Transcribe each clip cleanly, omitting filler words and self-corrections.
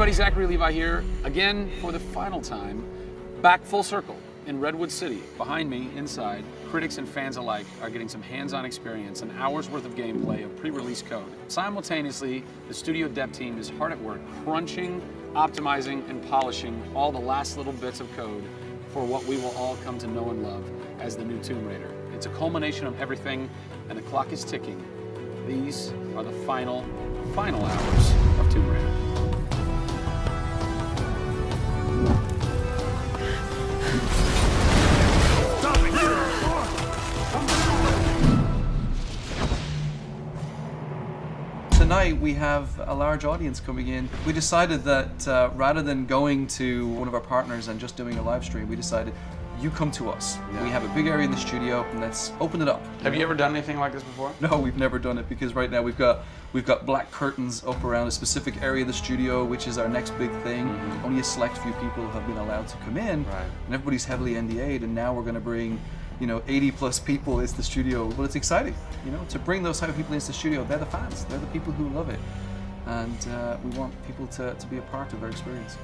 everybody, Zachary Levi here, again for the final time, back full circle in Redwood City. Behind me, inside, critics and fans alike are getting some hands-on experience, an hour's worth of gameplay of pre-release code. Simultaneously, the studio dev team is hard at work, crunching, optimizing, and polishing all the last little bits of code for what we will all come to know and love as the new Tomb Raider. It's a culmination of everything, and the clock is ticking. These are the final hours of Tomb Raider. Tonight we have a large audience coming in. We decided that rather than going to one of our partners and just doing a live stream, we decided you come to us. Yeah. We have a big area in the studio and let's open it up. Have you ever done anything like this before? No, we've never done it because right now we've got black curtains up around a specific area of the studio, which is our next big thing. Mm-hmm. Only a select few people have been allowed to come in, right. And everybody's heavily NDA'd, and now we're going to bring 80 plus people into the studio. Well, it's exciting, to bring those type of people into the studio. They're the fans, they're the people who love it. And we want people to be a part of their experience.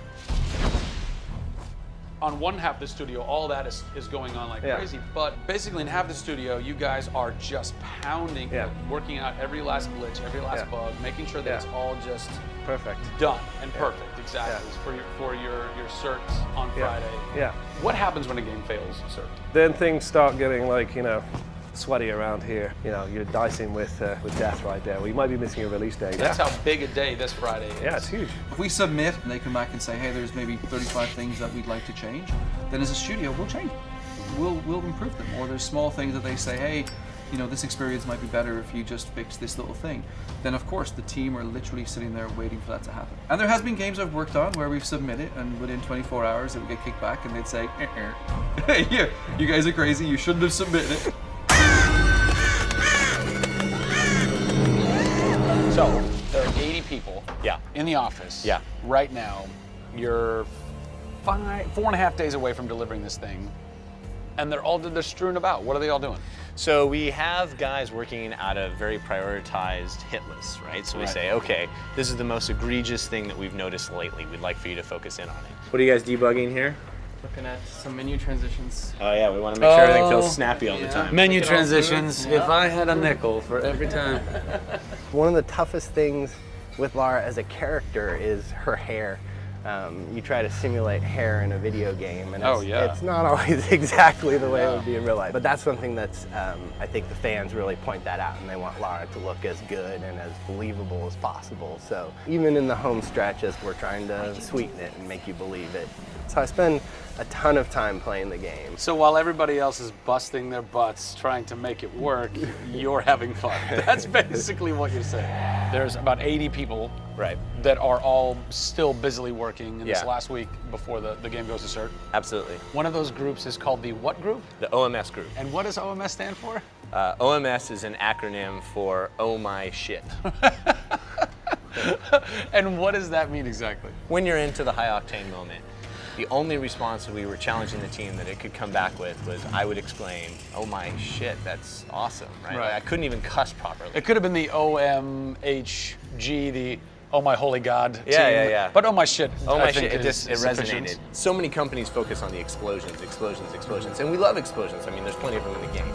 On one half of the studio, all that is going on like crazy, but basically in half the studio, you guys are just pounding, working out every last glitch, every last bug, making sure that it's all just perfect, done and perfect, exactly, for your certs on Friday. Yeah. What happens when a game fails a cert? Then things start getting sweaty around here. You're dicing with death right there. We might be missing a release day. That's how big a day this Friday is. Yeah, it's huge. If we submit and they come back and say, hey, there's maybe 35 things that we'd like to change, then as a studio, we'll change them. We'll improve them. Or there's small things that they say, hey, this experience might be better if you just fix this little thing. Then of course the team are literally sitting there waiting for that to happen. And there has been games I've worked on where we've submitted and within 24 hours it would get kicked back and they'd say, hey, you guys are crazy, you shouldn't have submitted it. So, there are 80 people in the office right now. You're 4.5 days away from delivering this thing, and they're strewn about. What are they all doing? So we have guys working out of very prioritized hit lists, right? So we say, okay, this is the most egregious thing that we've noticed lately. We'd like for you to focus in on it. What are you guys debugging here? Looking at some menu transitions. Oh yeah, we want to make sure everything feels snappy all the time. Menu transitions, if I had a nickel for every time. One of the toughest things with Lara as a character is her hair. You try to simulate hair in a video game, and it's not always exactly the way it would be in real life. But that's something that's, I think the fans really point that out, and they want Lara to look as good and as believable as possible. So even in the home stretches, we're trying to sweeten it and make you believe it. So I spend a ton of time playing the game. So while everybody else is busting their butts trying to make it work, you're having fun. That's basically what you're saying. There's about 80 people that are all still busily working in this last week before the game goes to cert. Absolutely. One of those groups is called the what group? The OMS group. And what does OMS stand for? OMS is an acronym for Oh My Shit. And what does that mean exactly? When you're into the high octane moment, the only response that we were challenging the team that it could come back with was, I would exclaim, oh my shit, that's awesome, right? Like, I couldn't even cuss properly. It could have been the OMHG, the oh my holy God team. Yeah. But oh my shit, oh my I think shit, it resonated. Sufficient. So many companies focus on the explosions. And we love explosions. I mean, there's plenty of them in the game.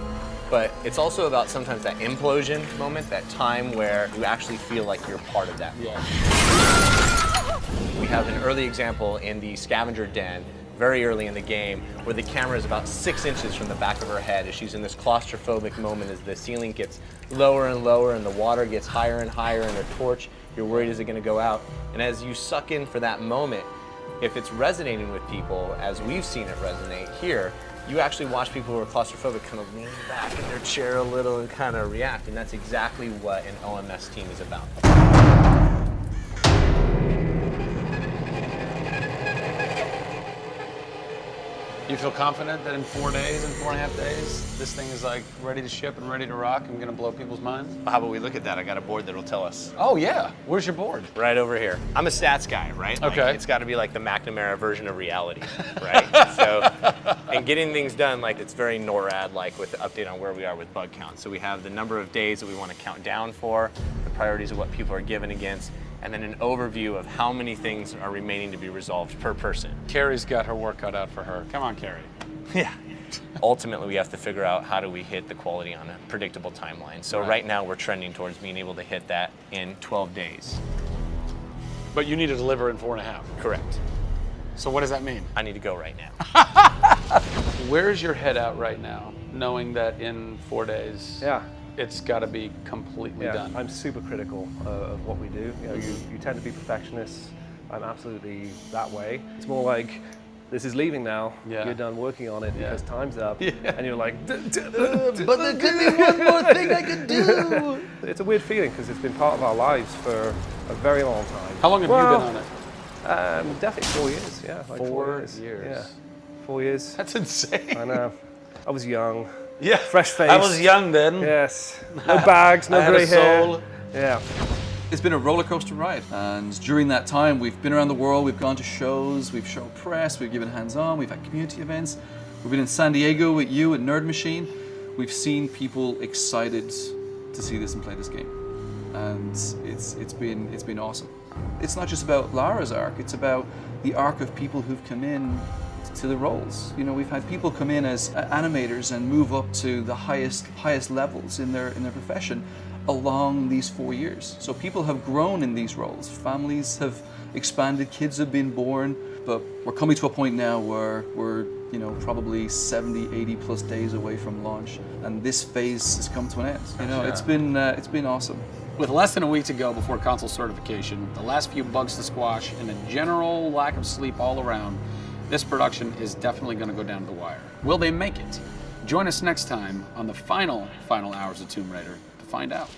But it's also about sometimes that implosion moment, that time where you actually feel like you're part of that. We have an early example in the scavenger den, very early in the game, where the camera is about 6 inches from the back of her head as she's in this claustrophobic moment as the ceiling gets lower and lower and the water gets higher and higher and her torch, you're worried, is it gonna go out? And as you suck in for that moment, if it's resonating with people, as we've seen it resonate here, you actually watch people who are claustrophobic kind of lean back in their chair a little and kind of react, and that's exactly what an OMS team is about. You feel confident that in 4 days, in 4.5 days, this thing is like ready to ship and ready to rock and gonna blow people's minds? How about we look at that? I got a board that'll tell us. Oh yeah, where's your board? Right over here. I'm a stats guy, right? Okay. Like, it's gotta be like the McNamara version of reality, right? So, and getting things done, like it's very NORAD-like with the update on where we are with bug count. So we have the number of days that we wanna count down for, the priorities of what people are given against, and then an overview of how many things are remaining to be resolved per person. Carrie's got her work cut out for her. Come on, Carrie. Yeah. Ultimately, we have to figure out how do we hit the quality on a predictable timeline. So right now, we're trending towards being able to hit that in 12 days. But you need to deliver in 4.5. Correct. So what does that mean? I need to go right now. Where's your head at right now, knowing that in 4 days, Yeah. it's got to be completely done? I'm super critical of what we do. You tend to be perfectionists. I'm absolutely that way. It's more like, this is leaving now. Yeah. You're done working on it because time's up. Yeah. And you're like, But there could be one more thing I could do. it's a weird feeling because it's been part of our lives for a very long time. How long have you been on it? Definitely 4 years, yeah. Like 4 years. Yeah, 4 years. That's insane. I know. I was young, Yeah. fresh face. I was young then. Yes. No bags, no I had grey a hair. soul. Yeah. It's been a roller coaster ride, and during that time we've been around the world, we've gone to shows, we've shown press, we've given hands-on, we've had community events, we've been in San Diego with you at Nerd Machine. We've seen people excited to see this and play this game, and it's been awesome. It's not just about Lara's arc, it's about the arc of people who've come in to the roles. You know, we've had people come in as animators and move up to the highest levels in their profession along these 4 years. So people have grown in these roles, families have expanded, kids have been born, but we're coming to a point now where we're, you know, probably 70, 80 plus days away from launch, and this phase has come to an end. You know, it's been awesome. With less than a week to go before console certification, the last few bugs to squash, and a general lack of sleep all around, this production is definitely going to go down to the wire. Will they make it? Join us next time on the final hours of Tomb Raider to find out.